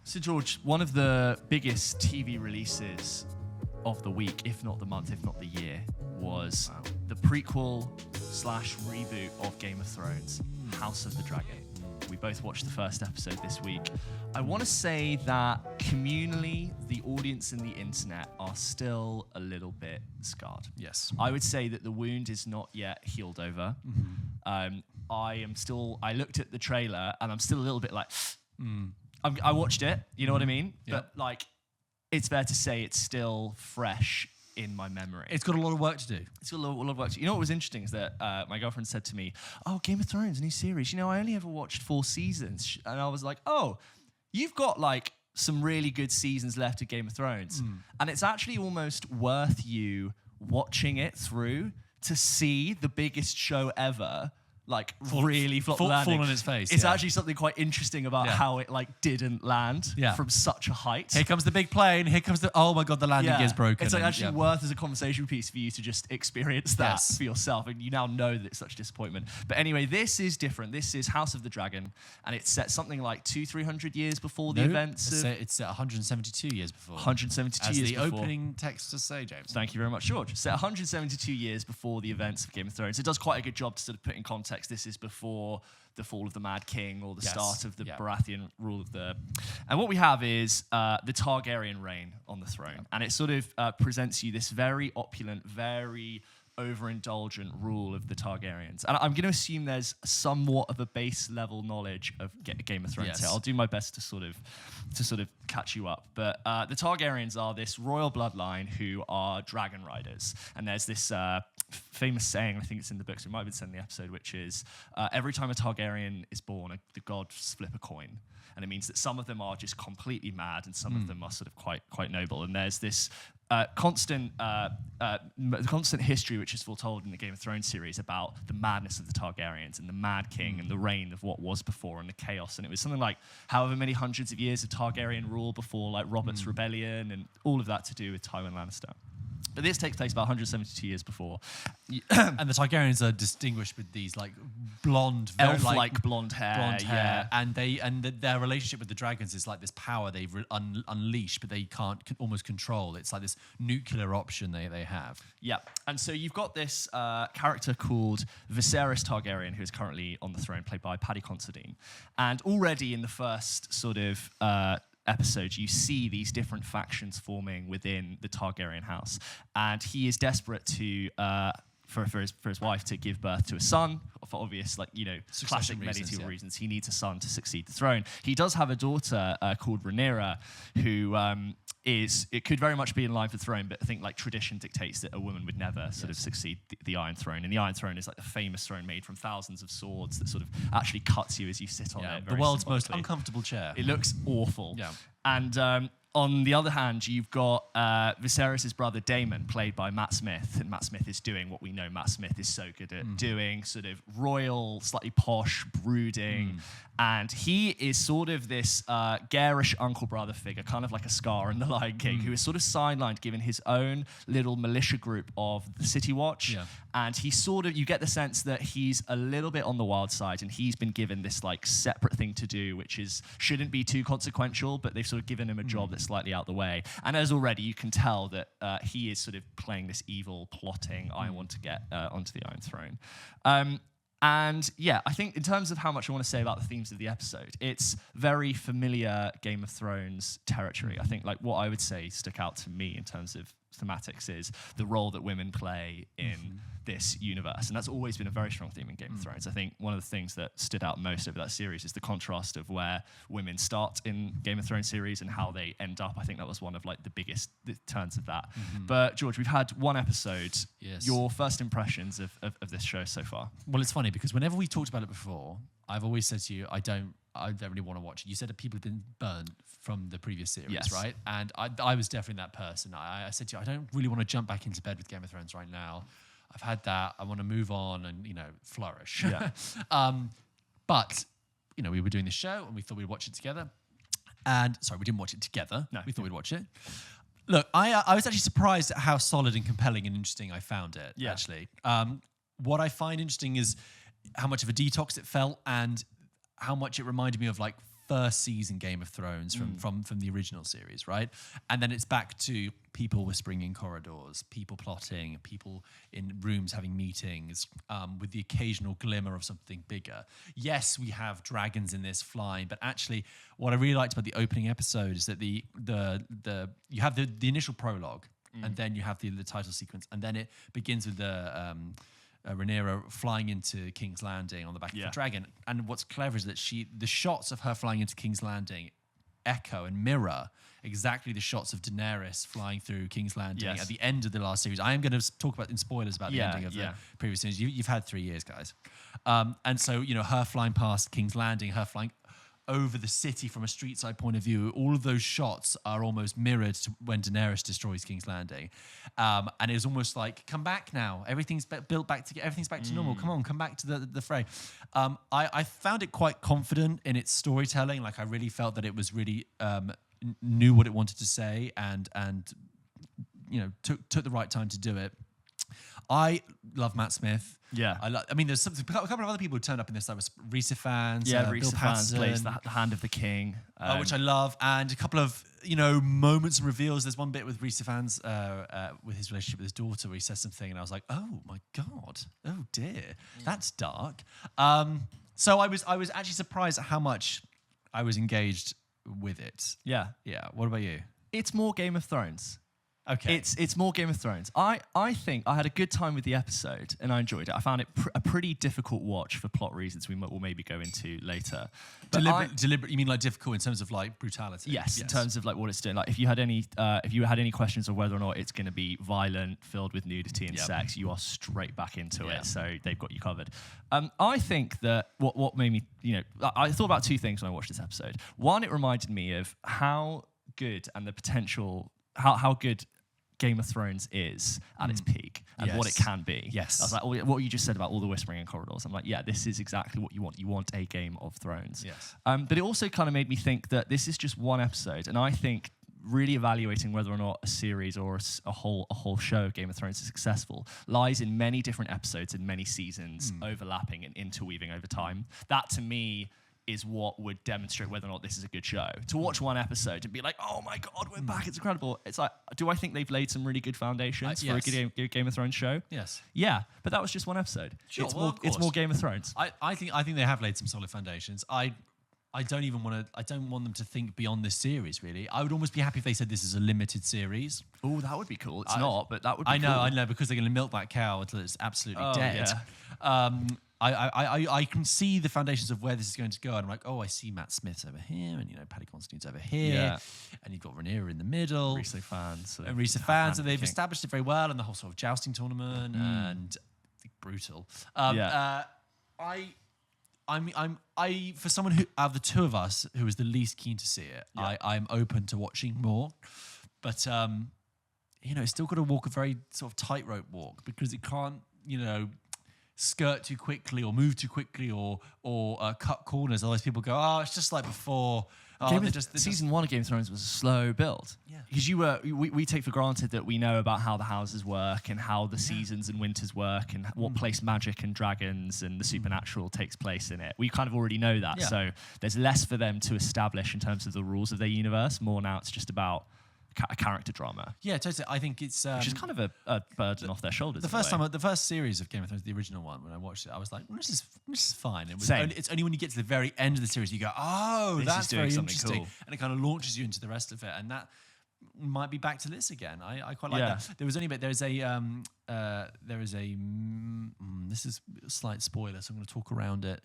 So, George, one of the biggest TV releases of the week, if not the month, if not the year, was the prequel / reboot of Game of Thrones, House of the Dragon. We both watched the first episode this week. I want to say that communally, the audience and the internet are still a little bit scarred. Yes. I would say that the wound is not yet healed over. I looked at the trailer and I'm still a little bit like, I watched it, you know what I mean? Yep. But like, it's fair to say it's still fresh in my memory. It's got a lot of work to do. It's got a lot of work to do. You know what was interesting is that my girlfriend said to me, "Oh, Game of Thrones, a new series. You know, I only ever watched 4 seasons." And I was like, "Oh, you've got like some really good seasons left of Game of Thrones." And it's actually almost worth you watching it through to see the biggest show ever like really flop landing. Fall on its face. It's actually something quite interesting about how it like didn't land from such a height. Here comes the big plane. Here comes the, oh my God, the landing gear's broken. It's like actually worth as a conversation piece for you to just experience that for yourself. And you now know that it's such disappointment. But anyway, this is different. This is House of the Dragon. And it's set something like 200-300 years before the events of... It's set 172 years before. 172 years before. As the opening text to say, James. Thank you very much, George. Set 172 years before the events of Game of Thrones. It does quite a good job to sort of put in context. This is before the fall of the Mad King or the start of the Baratheon rule of the... And what we have is the Targaryen reign on the throne. And it sort of presents you this very opulent, very overindulgent rule of the Targaryens. And I'm going to assume there's somewhat of a base level knowledge of Game of Thrones here. I'll do my best to sort of catch you up. But the Targaryens are this royal bloodline who are dragon riders. And there's this famous saying, I think it's in the books, we might have been sent in the episode, which is every time a Targaryen is born, the gods flip a coin. And it means that some of them are just completely mad and some of them are sort of quite noble. And there's this constant history which is foretold in the Game of Thrones series about the madness of the Targaryens and the Mad King and the reign of what was before and the chaos. And it was something like however many hundreds of years of Targaryen rule before like Robert's Rebellion and all of that to do with Tywin Lannister. But this takes place about 172 years before. And the Targaryens are distinguished with these like blonde, elf-like blonde hair. And their relationship with the dragons is like this power they've unleashed, but they can't almost control. It's like this nuclear option they have. Yeah, and so you've got this character called Viserys Targaryen, who is currently on the throne, played by Paddy Considine. And already in the first sort of episode, you see these different factions forming within the Targaryen house, and he is desperate to for his wife to give birth to a son for obvious, like, you know, classic medieval reasons. He needs a son to succeed the throne. He does have a daughter called Rhaenyra, who it could very much be in line for the throne, but I think like tradition dictates that a woman would never sort of succeed the Iron Throne. And the Iron Throne is like the famous throne made from thousands of swords that sort of actually cuts you as you sit on it. The world's most uncomfortable chair. It looks awful. Yeah. And on the other hand, you've got Viserys' brother Daemon, played by Matt Smith. And Matt Smith is doing what we know Matt Smith is so good at doing, sort of royal, slightly posh, brooding. And he is sort of this garish uncle brother figure, kind of like a Scar in The Lion King, who is sort of sidelined, given his own little militia group of the City Watch. Yeah. And he sort of, you get the sense that he's a little bit on the wild side, and he's been given this like separate thing to do, which shouldn't be too consequential, but they've sort of given him a job that's slightly out the way. And as already, you can tell that he is sort of playing this evil, plotting, I want to get onto the Iron Throne. And yeah, I think in terms of how much I want to say about the themes of the episode, it's very familiar Game of Thrones territory. I think like what I would say stuck out to me in terms of thematics is the role that women play in this universe. And that's always been a very strong theme in Game of Thrones. I think one of the things that stood out most over that series is the contrast of where women start in Game of Thrones series and how they end up. I think that was one of like the biggest turns of that. But George, we've had one episode. Yes. Your first impressions of this show so far? Well, it's funny because whenever we talked about it before, I've always said to you, I don't really want to watch it. You said that people have been burned from the previous series, right? And I was definitely that person. I said to you, I don't really want to jump back into bed with Game of Thrones right now. I've had that. I want to move on and, you know, flourish. Yeah. But, you know, we were doing the show and we thought we'd watch it together. And, sorry, we didn't watch it together. No. We thought we'd watch it. Look, I was actually surprised at how solid and compelling and interesting I found it, actually. What I find interesting is how much of a detox it felt and how much it reminded me of like first season Game of Thrones from the original series, right? And then it's back to people whispering in corridors, people plotting, people in rooms having meetings, with the occasional glimmer of something bigger. Yes, we have dragons in this flying, but actually, what I really liked about the opening episode is that you have the initial prologue, and then you have the title sequence, and then it begins with the Rhaenyra flying into King's Landing on the back of the dragon. And what's clever is that the shots of her flying into King's Landing echo and mirror exactly the shots of Daenerys flying through King's Landing at the end of the last series. I am going to talk about in spoilers about the ending of the previous series. You've had 3 years, guys. And so, her flying past King's Landing, her flying over the city from a street side point of view, all of those shots are almost mirrored to when Daenerys destroys King's Landing. And it's almost like, come back now. Everything's built back to everything's back to normal. Come on, come back to the fray. I found it quite confident in its storytelling. Like, I really felt that it was really knew what it wanted to say and took the right time to do it. I love Matt Smith. Yeah. There's a couple of other people who turned up in this. That was Risa fans. Yeah, Bill Risa fans plays Paterson, the Hand of the King. which I love. And a couple of, moments and reveals. There's one bit with Risa fans with his relationship with his daughter where he says something and I was like, oh my God. Oh dear. That's dark. So I was actually surprised at how much I was engaged with it. Yeah. Yeah. What about you? It's more Game of Thrones. Okay. It's more Game of Thrones. I think I had a good time with the episode and I enjoyed it. I found it a pretty difficult watch for plot reasons we will maybe go into later. But deliberate. You mean like difficult in terms of like brutality? Yes, in terms of like what it's doing. Like if you had any questions of whether or not it's going to be violent, filled with nudity and sex, you are straight back into it. So they've got you covered. I think that what made me, I thought about two things when I watched this episode. One, it reminded me of how good and the potential, how good Game of Thrones is at its peak and what it can be. Yes. I was like, what you just said about all the whispering in corridors. I'm like, yeah, this is exactly what you want. You want a Game of Thrones. Yes. But it also kind of made me think that this is just one episode. And I think really evaluating whether or not a series or a whole show of Game of Thrones is successful lies in many different episodes and many seasons overlapping and interweaving over time. That to me is what would demonstrate whether or not this is a good show. To watch one episode and be like, oh my God, we're back, it's incredible. It's like, do I think they've laid some really good foundations for a good Game of Thrones show? Yes. Yeah, but that was just one episode. Sure, it's more Game of Thrones. I think they have laid some solid foundations. I don't want them to think beyond this series, really. I would almost be happy if they said this is a limited series. Oh, that would be cool. It's not, but that would be cool. I know, because they're going to milk that cow until it's absolutely dead. Yeah. I can see the foundations of where this is going to go. And I'm like, oh, I see Matt Smith over here, and Paddy Considine's over here, and you've got Rhaenyra in the middle. Risa fans. And they've established it very well, and the whole sort of jousting tournament, and brutal. For someone who, out of the two of us, who is the least keen to see it, I'm open to watching more. But, it's still got to walk a very sort of tightrope walk because it can't, skirt too quickly or move too quickly or cut corners. Otherwise people go, oh, it's just like before. Season 1 of Game of Thrones was a slow build. Yeah. Because we take for granted that we know about how the houses work and how the seasons and winters work and what place magic and dragons and the supernatural takes place in it. We kind of already know that. Yeah. So there's less for them to establish in terms of the rules of their universe. More now it's just about a character drama. Yeah, totally. I think it's which is kind of a burden off their shoulders. The first series of Game of Thrones, the original one, when I watched it, I was like, this is fine. It's only when you get to the very end of the series you go, oh, that's very interesting, cool. And it kind of launches you into the rest of it, and that might be back to this again. I quite like that. There was only this is a slight spoiler, so I'm going to talk around it.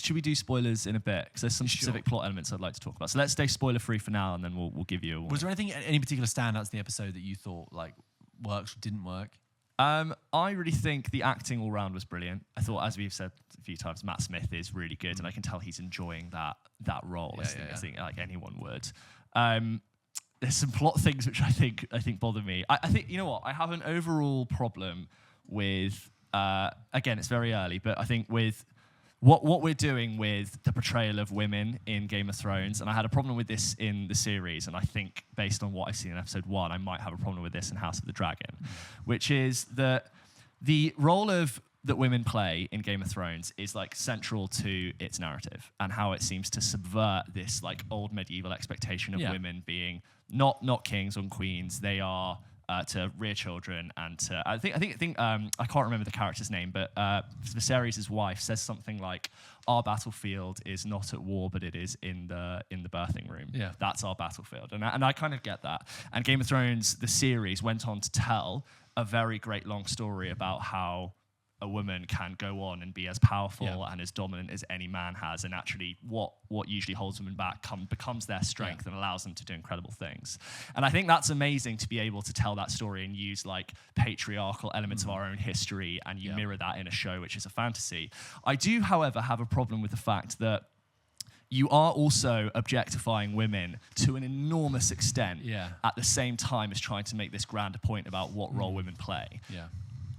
Should we do spoilers in a bit? Because there's some specific plot elements I'd like to talk about. So let's stay spoiler free for now, and then we'll give you a warning. Was there any particular standouts in the episode that you thought like worked or didn't work? I really think the acting all round was brilliant. I thought, as we've said a few times, Matt Smith is really good, and I can tell he's enjoying that role. I think like anyone would. There's some plot things which I think bother me. I think, you know what, I have an overall problem with, again, it's very early, but I think with what we're doing with the portrayal of women in Game of Thrones, and I had a problem with this in the series, and I think based on what I've seen in episode 1, I might have a problem with this in House of the Dragon, which is that the role of that women play in Game of Thrones is like central to its narrative and how it seems to subvert this like old medieval expectation of women being not kings and queens. They are to rear children and to I think I can't remember the character's name, but Viserys' wife says something like, "Our battlefield is not at war, but it is in the birthing room. Yeah, that's our battlefield." And I kind of get that. And Game of Thrones, the series, went on to tell a very great long story about how a woman can go on and be as powerful and as dominant as any man has, and actually what usually holds women back becomes their strength and allows them to do incredible things. And I think that's amazing to be able to tell that story and use like patriarchal elements of our own history, and you mirror that in a show which is a fantasy. I do, however, have a problem with the fact that you are also objectifying women to an enormous extent at the same time as trying to make this grander point about what role women play. Yeah.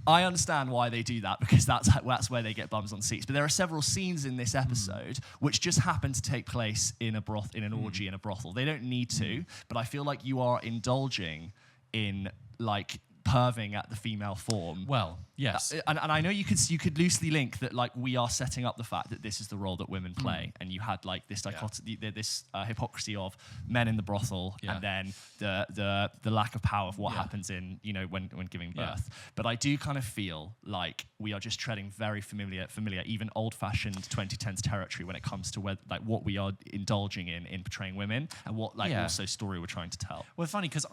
I understand why they do that, because that's where they get bums on seats. But there are several scenes in this episode which just happen to take place in an orgy in a brothel. They don't need to, but I feel like you are indulging in like perving at the female form. Well, yes. And I know you could loosely link that like we are setting up the fact that this is the role that women play, and you had like this dichotomy, this hypocrisy of men in the brothel, and then the lack of power of what happens in when giving birth. But I do kind of feel like we are just treading very familiar, even old-fashioned 2010s territory when it comes to what we are indulging in portraying women and what also story we're trying to tell. Well, funny because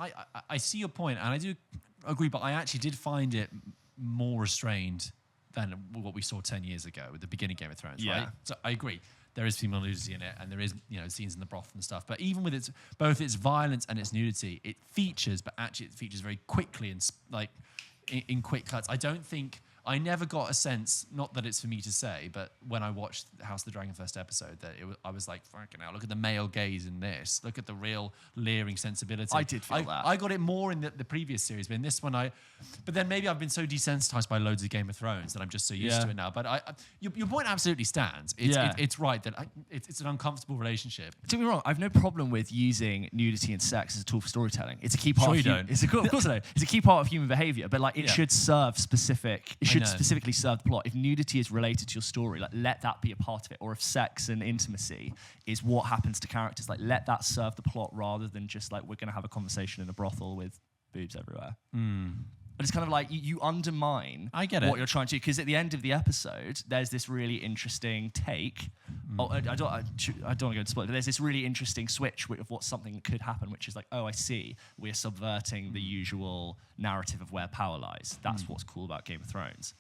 I see your point, and I do agree, but I actually did find it more restrained than what we saw 10 years ago with the beginning Game of Thrones, right? So I agree. There is female nudity in it, and there is scenes in the broth and stuff. But even with both its violence and its nudity, it features very quickly and like in quick cuts. I never got a sense, not that it's for me to say, but when I watched House of the Dragon first episode, I was like, fucking hell, look at the male gaze in this. Look at the real leering sensibility. I did feel that. I got it more in the previous series, but in this one, but then maybe I've been so desensitized by loads of Game of Thrones that I'm just so used to it now. But your point absolutely stands. It's right that it's an uncomfortable relationship. Don't get me wrong, I have no problem with using nudity and sex as a tool for storytelling. It's a key part. Sure, you don't. Of course I don't. It's a key part of human behavior, but like it should serve specific. It should specifically serve the plot. If nudity is related to your story, like let that be a part of it. Or if sex and intimacy is what happens to characters, like let that serve the plot rather than just like we're going to have a conversation in a brothel with boobs everywhere. But it's kind of like you undermine what you're trying to do, because at the end of the episode, there's this really interesting take. I don't want to go into spoilers, but there's this really interesting switch of what something could happen, which is like, oh, I see, we're subverting the usual narrative of where power lies. That's what's cool about Game of Thrones.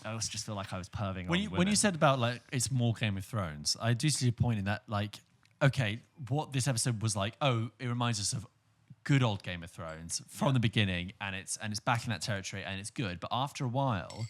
I also just feel like I was perving on women. When you said about like it's more Game of Thrones, I do see your point in that, like, okay, what this episode was like, it reminds us of good old Game of Thrones from the beginning, and it's back in that territory, and it's good. But after a while,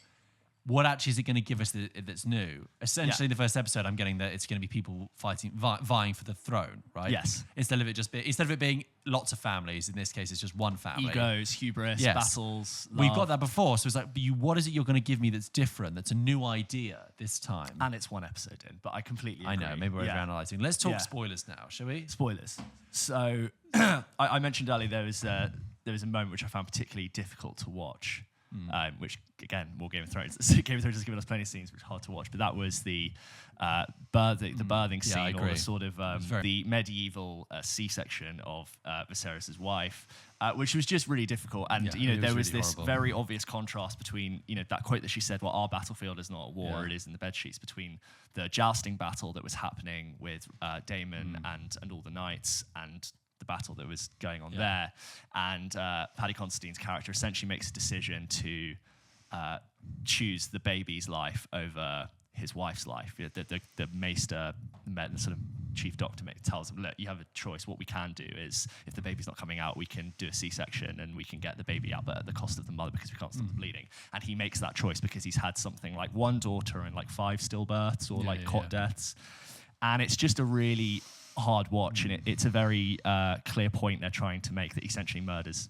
what actually is it going to give us that's new? Essentially, the first episode, I'm getting that it's going to be people vying for the throne, right? Yes. Instead of it being lots of families, in this case, it's just one family. Egos, hubris, battles, love. We've got that before, so it's like, what is it you're going to give me that's different, that's a new idea this time? And it's one episode in, but I completely agree. I know, maybe we're overanalyzing. Let's talk spoilers now, shall we? Spoilers. So, I mentioned earlier there was a moment which I found particularly difficult to watch. Which again, more Game of Thrones. Game of Thrones has given us plenty of scenes which are hard to watch, but that was the birthing scene, or the sort of the medieval C-section of Viserys' wife, which was just really difficult. And there was really this horrible, very obvious contrast between that quote that she said, "Well, our battlefield is not a war; it is in the bed sheets." Between the jousting battle that was happening with Daemon and all the knights, and the battle that was going on there. And Paddy Considine's character essentially makes a decision to choose the baby's life over his wife's life. The maester, the sort of chief doctor, tells him, look, you have a choice. What we can do is, if the baby's not coming out, we can do a C-section and we can get the baby out, but at the cost of the mother, because we can't stop the bleeding. And he makes that choice because he's had something like one daughter and like 5 stillbirths or cot deaths. And it's just a really hard watch, and it's a very clear point they're trying to make, that he essentially murders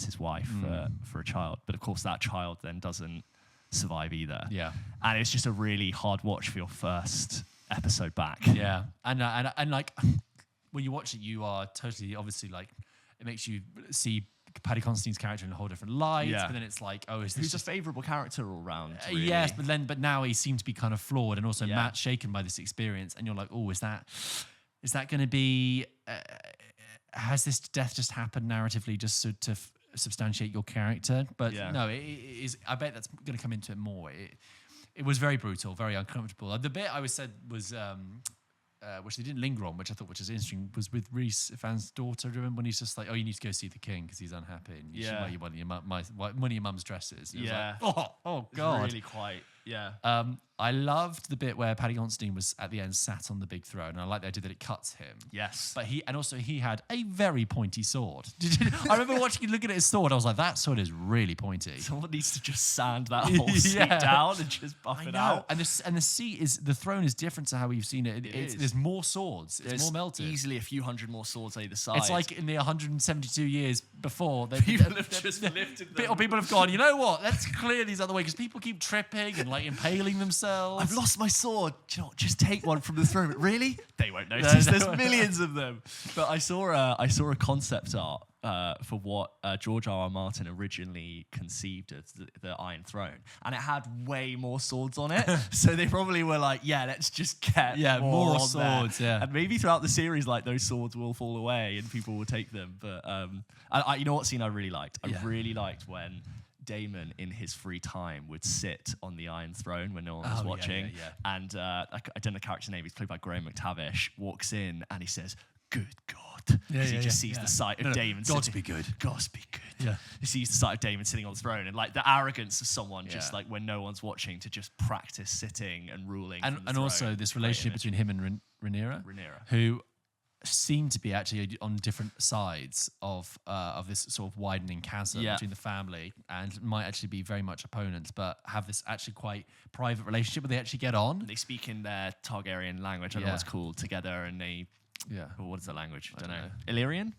his wife for a child. But of course that child then doesn't survive either. Yeah. And it's just a really hard watch for your first episode back. Yeah. And like when you watch it, you are totally, obviously, like, it makes you see Paddy Considine's character in a whole different light. Yeah. But then it's like, oh, is this Who's just a favourable character all round? Really? yes, but now he seemed to be kind of flawed and also Yeah. shaken by this experience. And you're like, oh, is that going to be? Has this death just happened narratively just to substantiate your character? But Yeah. no, it is. I bet that's going to come into it more. It was very brutal, very uncomfortable. The bit I said was. Which they didn't linger on, which I thought which is interesting, was with Rhys Ifans' daughter. Remember when he's just like, "Oh, you need to go see the king because he's unhappy, and you should wear one of your mum's dresses." And Yeah. it was like, oh god, Really quite. Yeah. I loved the bit where Paddy Considine was at the end sat on the big throne, and I like the idea that it cuts him. Yes. But he had a very pointy sword. I remember looking at his sword. I was like, that sword is really pointy. Someone needs to just sand that whole seat down and just buff it out. And the throne is different to how we've seen it. There's more swords. It's more melted. Easily a few hundred more swords either side. It's like in the 172 years before, people have just lifted them. People have gone, you know what? Let's clear these other way because people keep tripping and like impaling themselves. I've lost my sword. Do you know what? Just take one from the throne. Really? They won't notice. There's millions of them. But I saw a concept art for what George R.R. Martin originally conceived as the Iron Throne, and it had way more swords on it. So they probably were like, "Yeah, let's just get more swords." There. Yeah, and maybe throughout the series, like those swords will fall away and people will take them. But I you know what scene I really liked? I really liked when Damon, in his free time, would sit on the Iron Throne when no one was watching. And I don't know the character's name. He's played by Graham McTavish. Walks in and he says, "Good God." Because he just sees the sight of Damon. God's be good. God's be good. Yeah. He sees the sight of Damon sitting on the throne and like the arrogance of someone just like when no one's watching to just practice sitting and ruling. And also this relationship between him and Rhaenyra, who seem to be actually on different sides of this sort of widening chasm between the family, and might actually be very much opponents, but have this actually quite private relationship where they actually get on. They speak in their Targaryen language, I don't know what it's called, together, and they... Well, what is the language? I don't know. Illyrian?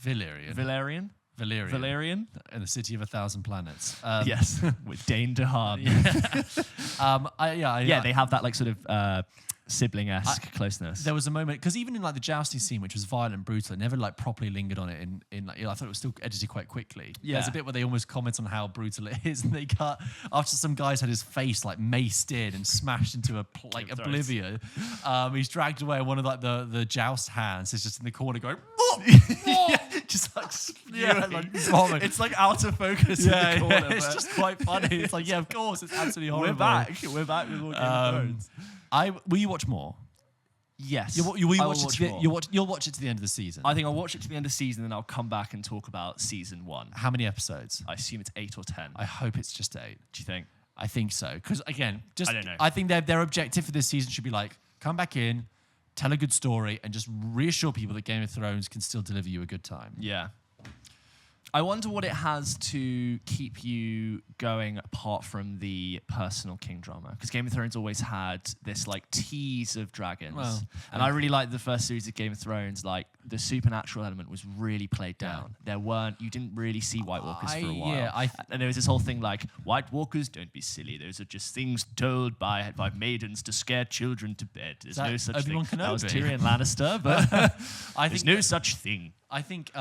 Valyrian. Valyrian? In the city of 1,000 planets. Yes, with Dane DeHaan. They have that like sort of sibling-esque closeness. There was a moment, because even in like the jousting scene, which was violent and brutal, it never like properly lingered on it. In like, I thought it was still edited quite quickly. Yeah. There's a bit where they almost comment on how brutal it is, and they cut after some guys had his face like maced in and smashed into oblivion. He's dragged away, and one of like the joust hands is just in the corner going. Just like it's like out of focus in the corner. It's just quite funny. It's like, of course, it's absolutely horrible. We're back with more Game of Thrones. Will you watch more? Yes. You'll watch it to the end of the season. I think I'll watch it to the end of the season, and I'll come back and talk about season 1. How many episodes? I assume it's 8 or 10. I hope it's just 8. Do you think? I think so. Because again, I don't know. I think their objective for this season should be like, come back in, tell a good story, and just reassure people that Game of Thrones can still deliver you a good time. Yeah. I wonder what it has to keep you going apart from the personal king drama. Because Game of Thrones always had this like tease of dragons. And I really liked the first series of Game of Thrones. Like the supernatural element was really played down. You didn't really see White Walkers for a while. And there was this whole thing like, White Walkers, don't be silly. Those are just things told by maidens to scare children to bed. There's no such thing. That was Tyrion Lannister, but there's no such thing. I think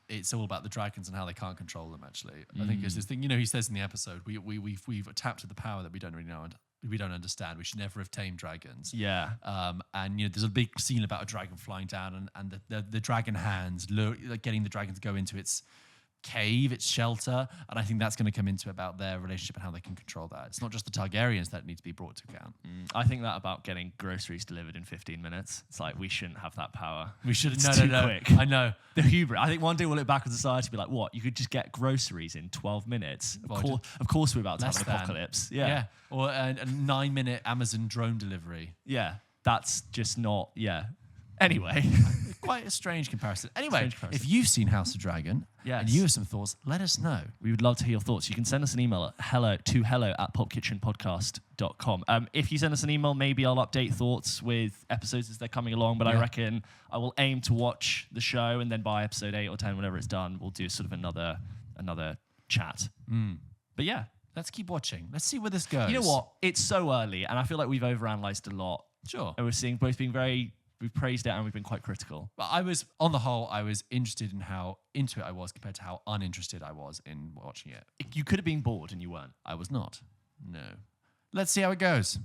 it's all about the dragons and how they can't control them. Actually, I think it's this thing. He says in the episode, we've tapped to the power that we don't really know and we don't understand. We should never have tamed dragons. Yeah. And there's a big scene about a dragon flying down and the dragon hands getting the dragon to go into its cave, its shelter, and I think that's going to come into about their relationship and how they can control that. It's not just the Targaryens that need to be brought to account. I think that about getting groceries delivered in 15 minutes. It's like we shouldn't have that power. We should. It's too quick. I know the hubris. I think one day we'll look back at society and be like, "What? You could just get groceries in 12 minutes? Of course, we're about to have an apocalypse. Yeah. Or a 9-minute Amazon drone delivery. Yeah, that's just not. Yeah. Anyway. Quite a strange comparison. Anyway, if you've seen House of Dragon and you have some thoughts, let us know. We would love to hear your thoughts. You can send us an email at hello@pulpkitchenpodcast.com. If you send us an email, maybe I'll update thoughts with episodes as they're coming along, but I reckon I will aim to watch the show, and then by episode 8 or 10, whenever it's done, we'll do sort of another chat. But yeah. Let's keep watching. Let's see where this goes. You know what? It's so early, and I feel like we've overanalyzed a lot. Sure. And we're seeing both being very we've praised it and we've been quite critical. But on the whole, I was interested in how into it I was compared to how uninterested I was in watching it. You could have been bored and you weren't. I was not. No. Let's see how it goes.